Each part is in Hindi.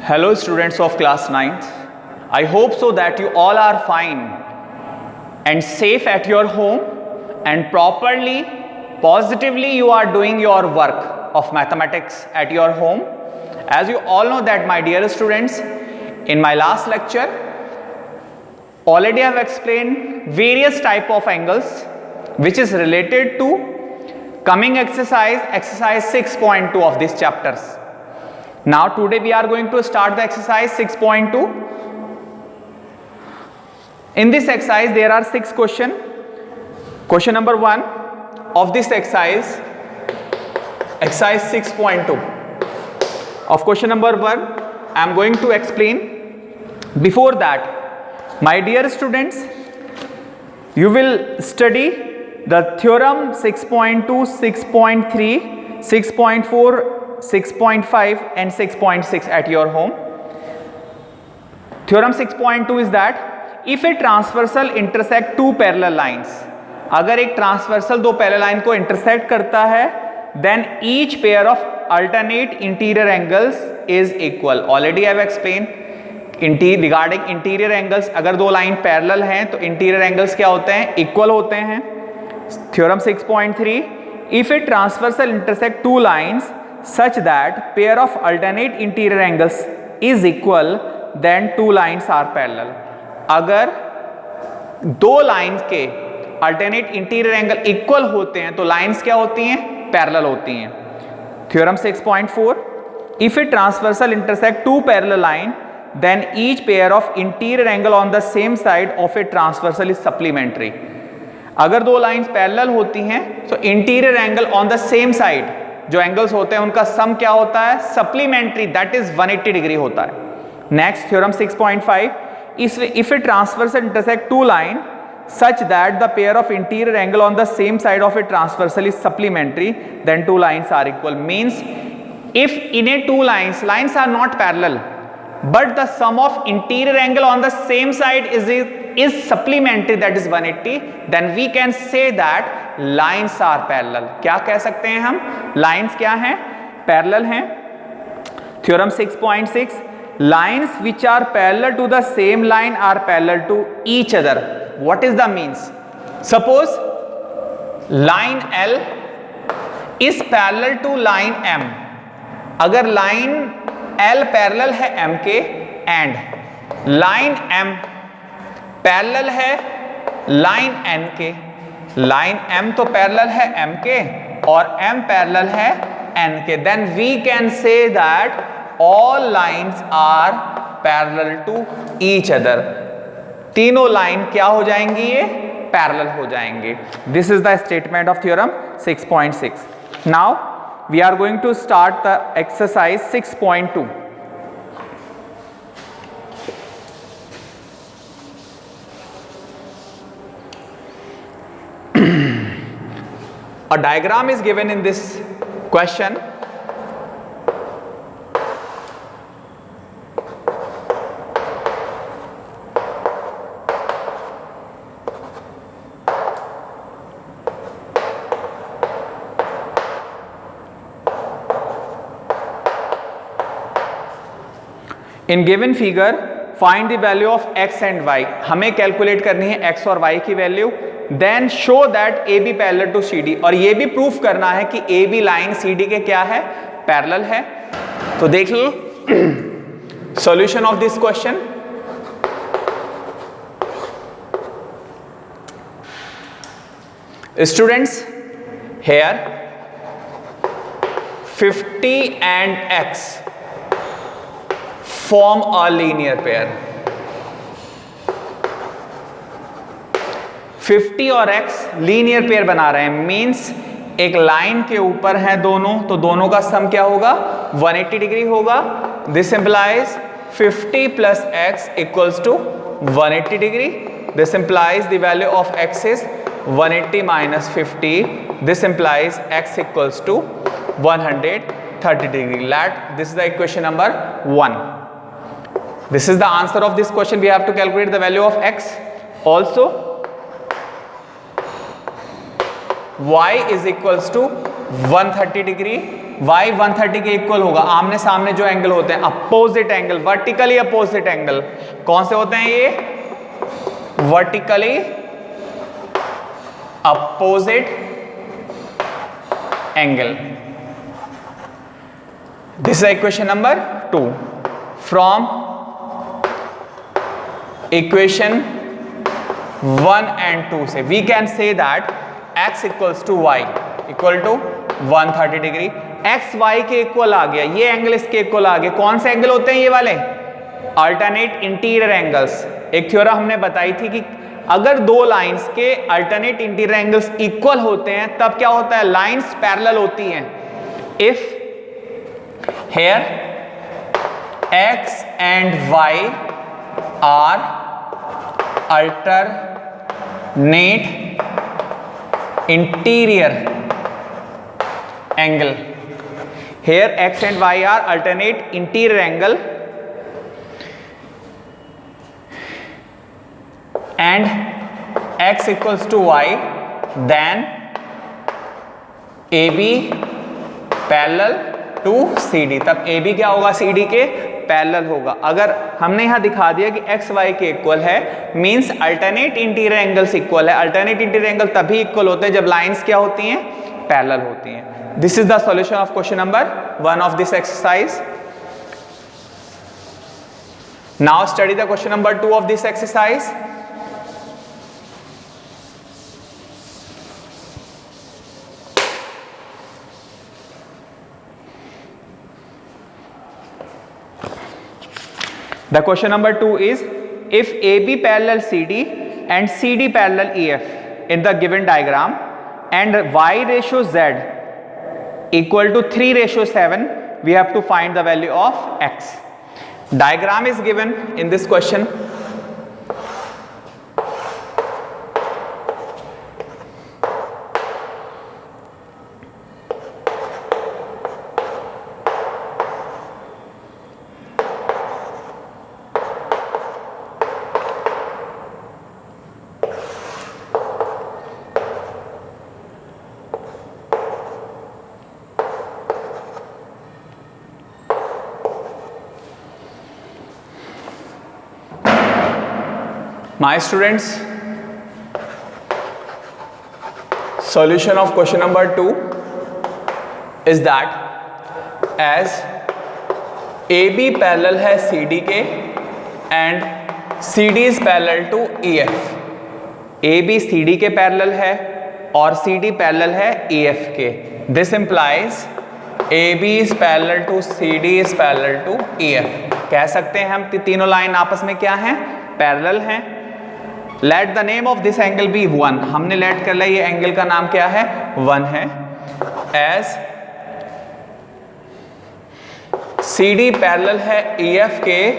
Hello students of class 9th. I hope so that you all are fine and safe at your home and properly, positively you are doing your work of mathematics at your home. As you all know that my dear students, in my last lecture, already I have explained various type of angles which is related to coming exercise 6.2 of these chapters. Now today we are going to start the exercise 6.2. In this exercise there are 6 questions. Question number 1 of this exercise 6.2. Of question number 1 I am going to explain. Before that, my dear students, you will study the theorem 6.2, 6.3, 6.4, 6.5 and 6.6 at your home. Theorem 6.2 is that if a transversal intersect two parallel lines, अगर एक ट्रांसवर्सल दो पैरेलल लाइन को इंटरसेक्ट करता है, then each pair of alternate interior angles is equal. Already I have explained regarding interior angles. अगर दो लाइन पैरेलल हैं तो इंटीरियर एंगल्स क्या होते हैं? इक्वल होते हैं. Theorem 6.3, if a transversal intersect two lines such that pair of alternate interior angles is equal, then two lines are parallel. अगर दो लाइंस के अल्टरनेट इंटीरियर एंगल इक्वल होते हैं तो लाइंस क्या होती हैं? पैरेलल होती हैं. Theorem 6.4, if a transversal intersect two parallel line, then each pair of interior angle on the same side of a transversal is supplementary. अगर दो लाइंस पैरेलल होती हैं तो interior angle on the same side जो एंगल्स होते हैं उनका सम क्या होता है? सप्लीमेंट्री, दैट इज 180 डिग्री होता है. Next theorem 6.5, if a transversal intersect two line such that the pair of interior angle on the same side of a transversal is supplementary, then two lines are equal. Means if in a two lines are not parallel but the sum of interior angle on the same side is supplementary, that is 180, then we can say that lines are parallel. क्या कह सकते हैं हम? lines क्या हैं? parallel हैं. theorem 6.6, lines which are parallel to the same line are parallel to each other. What is the means? Suppose line L is parallel to line M. अगर line L parallel है M के and line M parallel है line N के, line M तो parallel है M के और M parallel है N के, then we can say that all lines are parallel to each other. तीनों लाइन क्या हो जाएंगी? ये पैरेलल हो जाएंगे. This is the statement of theorem 6.6. Now we are going to start the exercise 6.2. A diagram is given in this question. In given figure, find the value of x and y. हमें कैलकुलेट करनी है x और y की value. Then show that AB parallel to CD. और ये भी प्रूफ करना है कि AB लाइन CD के क्या है? पैरेलल है. तो देखिए solution of this question. Students, here 50 and x form a linear pair. 50 और x लीनियर पेयर बना रहे हैं. मींस एक लाइन के ऊपर है दोनों, तो दोनों का सम क्या होगा? 180 डिग्री होगा. This implies 50 plus x equals to 180 degree. This implies the value of x is 180 minus 50. This implies x equals to 130 degree. This is the equation number 1. This is the answer of this question. We have to calculate the value of x. Also y is equals to 130 degree. y 130 के इक्वल होगा। आमने सामने जो एंगल होते हैं, opposite angle, vertically opposite angle, कौन से होते हैं ये? Vertically opposite angle. This is equation number 2 from equation 1 and 2 से we can say that x equals to Y equal to 130 degree. x y के इक्वल आ गया, ये एंगल इसके इक्वल आ गया। कौन से एंगल होते हैं ये वाले? Alternate interior angles. एक थ्योरम हमने बताई थी कि अगर दो लाइंस के अल्टरनेट इंटीरियर एंगल्स इक्वल होते हैं तब क्या होता है? लाइंस पैरेलल होती हैं। If here x and y are alternate interior angle, here x and y are alternate interior angle and x equals to y, then AB parallel to CD, तब AB क्या होगा? CD के पैरेलल होगा। अगर हमने यहां दिखा दिया कि x y के इक्वल है, means alternate interior angles equal है। अल्टरनेट इंटीरियर एंगल तभी इक्वल होते हैं जब लाइंस क्या होती हैं? पैरेलल होती हैं। This is the solution of question number 1 of this exercise. Now study the question number 2 of this exercise. The question number 2 is, if AB parallel CD and CD parallel EF in the given diagram and Y ratio Z equal to 3:7, we have to find the value of X. Diagram is given in this question. My students, solution of question number 2 is that as AB parallel है CD के and CD is parallel to EF, AB CD के parallel है और CD parallel है EF के। This implies AB is parallel to CD is parallel to EF। कह सकते हैं हम तीनों लाइन आपस में क्या हैं? पैरेलल हैं। Let the name of this angle B 1। हमने लेट कर लिया, ये एंगल का नाम क्या है? 1 है। एज CD पैरेलल है EF के,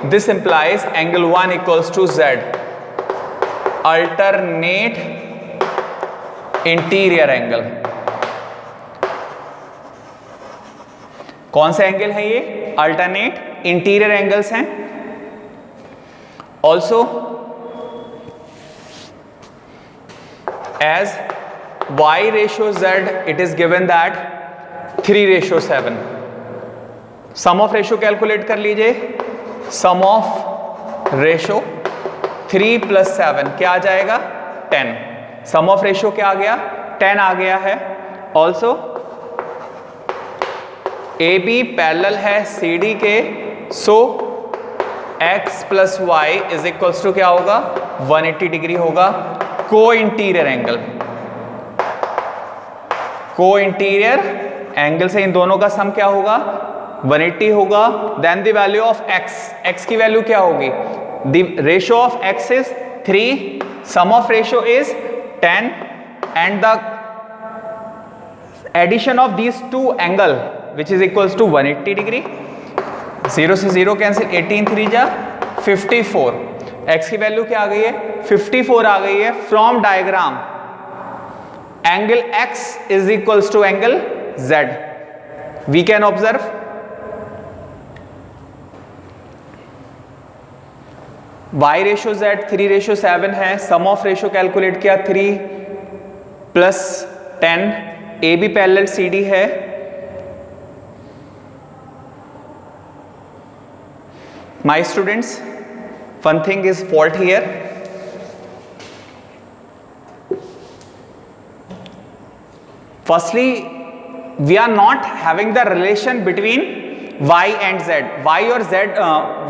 this implies angle 1 equals to Z, alternate interior angle. कौन सा एंगल है ये? अल्टरनेट इंटीरियर एंगल्स हैं। Also as Y ratio Z, it is given that 3:7। Sum of ratio calculate कर लीजिए। सम ऑफ रेशियो 3 + 7 क्या आ जाएगा? 10। सम ऑफ रेशियो क्या आ गया? 10 आ गया है। ऑल्सो AB पैरेलल है CD के, so X + Y is equals to क्या होगा? 180 डिग्री होगा। Co-interior angle, co-interior angle से इन दोनों का सम क्या होगा? 180 होगा। Then the value of x, x की वैल्यू क्या होगी? The ratio of x is 3, sum of ratio is 10 and the addition of these two angle which is equals to 180 degree. 0 से 0 कैंसिल, 18 3 जा 54। x की वैल्यू क्या आ गई है? 54 आ गई है। From diagram angle x is equals to angle z, we can observe y ratio z 3:7 है। सम ऑफ रेशियो कैलकुलेट किया 3 + 10 A B parallel C D है, my students one thing is fault here. Firstly we are not having the relation between y and z. y और z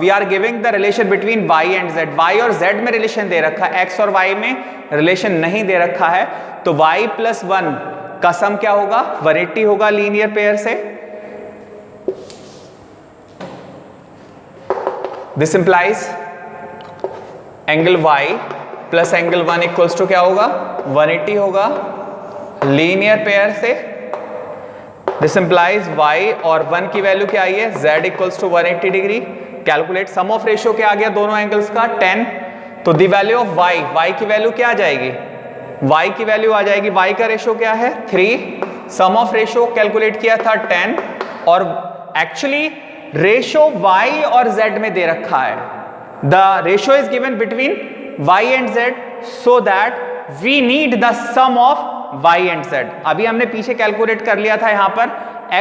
we are giving the relation between y and z. y और z में रिलेशन दे रखा है, x और y में रिलेशन नहीं दे रखा है. तो y प्लस 1 का सम क्या होगा? 180 होगा लीनियर पेयर से. This implies angle y plus angle 1 equals to क्या होगा? 180 होगा लीनियर पेयर से. दिस इंप्लाइज y और 1 की वैल्यू क्या आई है? z equals to 180 degree. Calculate sum of ratio क्या आ गया दोनों एंगल्स का? 10. तो द वैल्यू ऑफ y की वैल्यू क्या आ जाएगी? y की वैल्यू आ जाएगी, y का रेशियो क्या है? 3. सम ऑफ रेशियो कैलकुलेट किया था 10 और एक्चुअली रेशियो y और z में दे रखा है. The ratio is given between y and z so that we need the sum of y and z. अभी हमने पीछे कैलकुलेट कर लिया था, यहां पर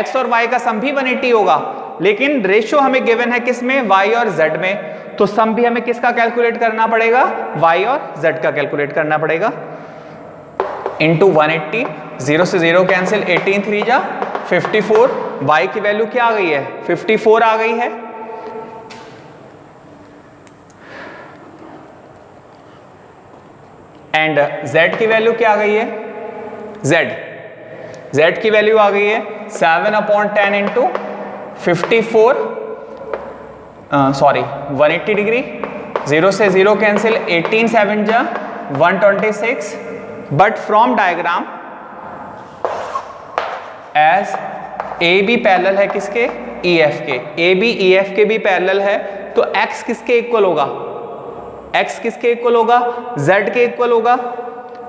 x और y का सम भी 180 होगा, लेकिन रेशियो हमें गिवन है किसमें? y और z में. तो सम भी हमें किसका कैलकुलेट करना पड़ेगा? y और z का कैलकुलेट करना पड़ेगा. इंटू 180, 0 से 0 कैंसिल, 18 3 जा 54. y की वैल्यू क्या आ गई है? 54 आ गई है. एंड z की वैल्यू क्या आ गई है? z की वैल्यू आ गई है 7/10 इंटू 54, सॉरी 180 डिग्री. 0 से 0 कैंसिल, 18 7 जा 126. But from diagram as A B parallel है किसके? ई एफ के. ए बी ई एफ के भी पैरेलल है, तो x किसके इक्वल होगा? x किसके इक्वल होगा? z के इक्वल होगा.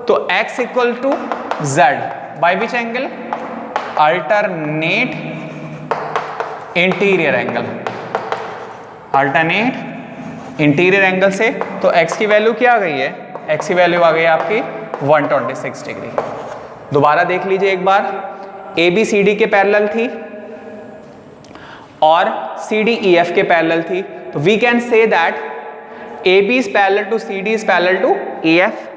तो x equal to z by which angle? Alternate interior angle. Alternate interior angle से. तो x की वैल्यू क्या आ गई है? x की वैल्यू आ गई है आपकी 126 डिग्री. दोबारा देख लीजिए एक बार. ए बी सी डी के पैरेलल थी और सी डी ई एफ के पैरेलल थी. तो we can say that A B is parallel to C D is parallel to E F.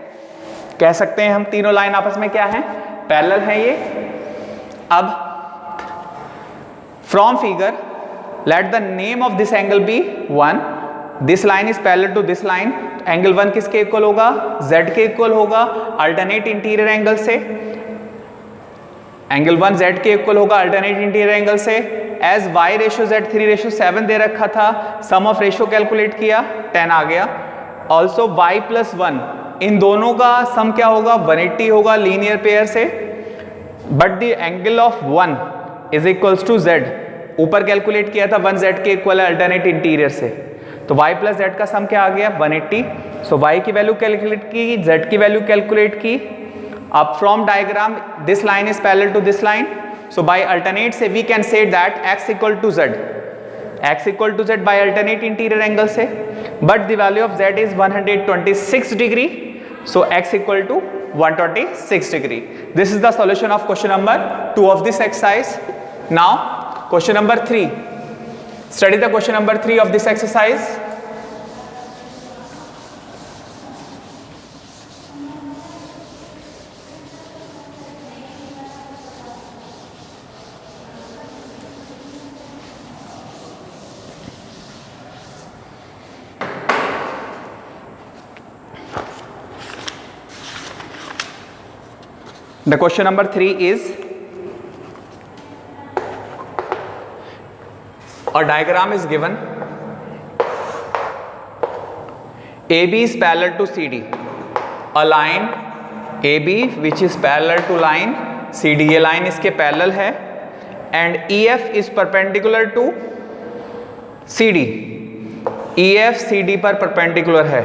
कह सकते हैं हम तीनों लाइन आपस में क्या है? पैरेलल है ये. अब from figure let the name of this angle B 1. This line is parallel to this line. Angle 1 किसके इक्वल होगा? z के इक्वल होगा अल्टरनेट इंटीरियर एंगल से. एंगल 1 z के इक्वल होगा अल्टरनेट इंटीरियर एंगल से. एज y रेशियो z 3:7 दे रखा था, सम ऑफ रेशियो कैलकुलेट किया, 10 आ गया. ऑल्सो y प्लस 1, इन दोनों का सम क्या होगा? 180 होगा लीनियर पेयर से. But the angle of 1 is equals to z. ऊपर कैलकुलेट किया था 1 z के इक्वल है अल्टरनेट इंटीरियर से. तो y प्लस z का सम क्या आ गया? 180. सो y की वैल्यू कैलकुलेट की, z की वैल्यू कैलकुलेट की. अब from diagram this line is parallel to this line. So by alternate से we can say that x equal to z. x equal to z by alternate interior angle से. But the value of z is 126 degree. So x equal to 126 degree. This is the solution of question number 2 of this exercise. Now question number 3. Study the question number 3 of this exercise. The question number 3 is a diagram is given. AB is parallel to CD. A line AB which is parallel to line CD, ये line इसके parallel है. And EF is perpendicular to CD. EF CD पर perpendicular है.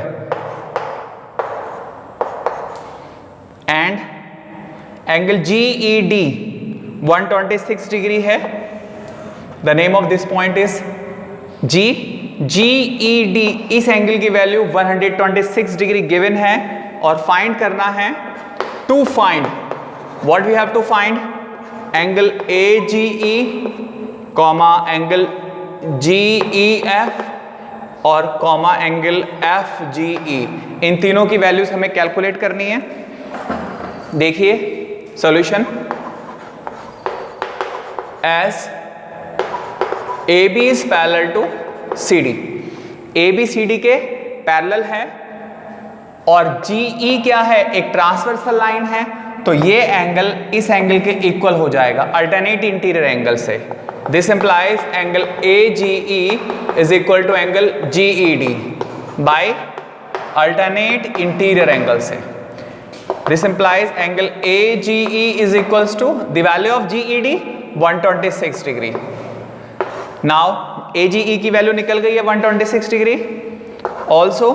And angle GED 126 डिग्री है. The name of this point is G. GED इस एंगल की वैल्यू 126 डिग्री गिवन है और फाइंड करना है. To find what we have to find? Angle AGE comma angle GEF और कॉमा एंगल FGE, इन तीनों की वैल्यूज हमें कैलकुलेट करनी है। देखिए solution, as AB is parallel to CD, AB CD के पैरेलल है और GE क्या है, एक ट्रांसवर्सल लाइन है, तो ये एंगल इस एंगल के इक्वल हो जाएगा अल्टरनेट इंटीरियर एंगल से। This implies angle AGE is equal to angle GED by alternate interior angle से। This implies angle AGE is equals to the value of GED 126 degree. Now AGE की वैल्यू निकल गई है 126 डिग्री। ऑल्सो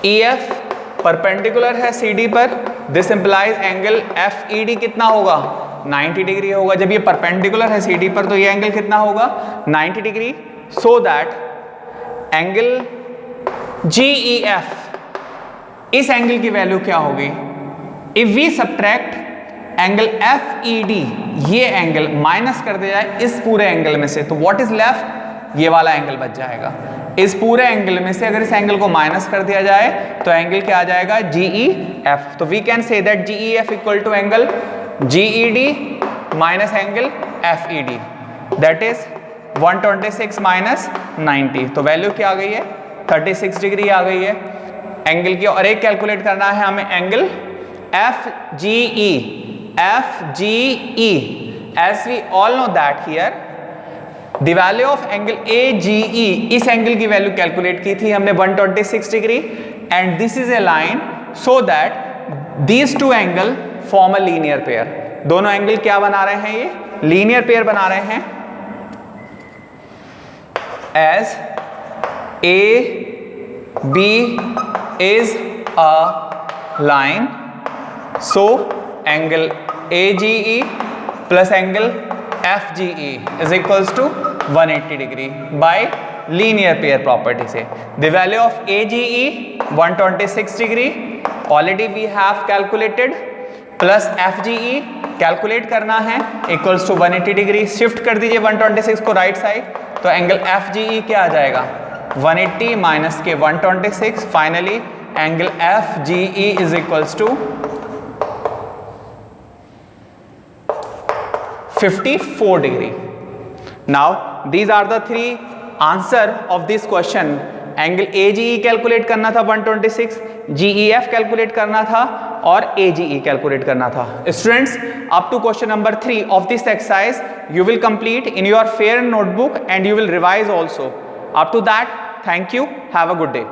EF परपेंडिकुलर है CD पर, दिस इंप्लाइज एंगल FED कितना होगा, 90 डिग्री होगा। जब ये परपेंडिकुलर है CD पर तो ये एंगल कितना होगा, 90 degree. So that angle GEF, इस एंगल की वैल्यू क्या होगी, if we subtract angle FED, ये एंगल माइनस कर दिया जाए इस पूरे एंगल में से, तो व्हाट इज लेफ्ट, ये वाला एंगल बच जाएगा। इस पूरे एंगल में से अगर इस एंगल को माइनस कर दिया जाए तो एंगल क्या आ जाएगा, GEF। तो we can say that GEF equal to angle GED minus angle FED, that is 126 minus 90, तो वैल्यू क्या आ गई है, 36 डिग्री आ गई है एंगल की। और एक कैलकुलेट करना है हमें angle FGE, as we all know that here the value of angle AGE, इस एंगल की वैल्यू कैलकुलेट की थी हमने 126 degree, and this is a line, so that these two angle form a linear pair। दोनों एंगल क्या बना रहे हैं, ये लीनियर पेयर बना रहे हैं। as AB is a line, so angle AGE plus angle FGE is equals to 180 degree by linear pair property से। The value of AGE 126 degree already we have calculated, plus FGE calculate करना है इक्वल्स टू 180 डिग्री। शिफ्ट कर दीजिए 126 को राइट साइड, तो एंगल FGE क्या आ जाएगा, 180 माइनस के 126, finally angle FGE is equals to 54 degree। Now these are the three answer of this question। Angle AGE calculate करना था 126, GEF कैलकुलेट करना था और AGE कैलकुलेट करना था। Students, up to question number 3 of this exercise you will complete in your fair notebook and you will revise also। Up to that, thank you, have a good day।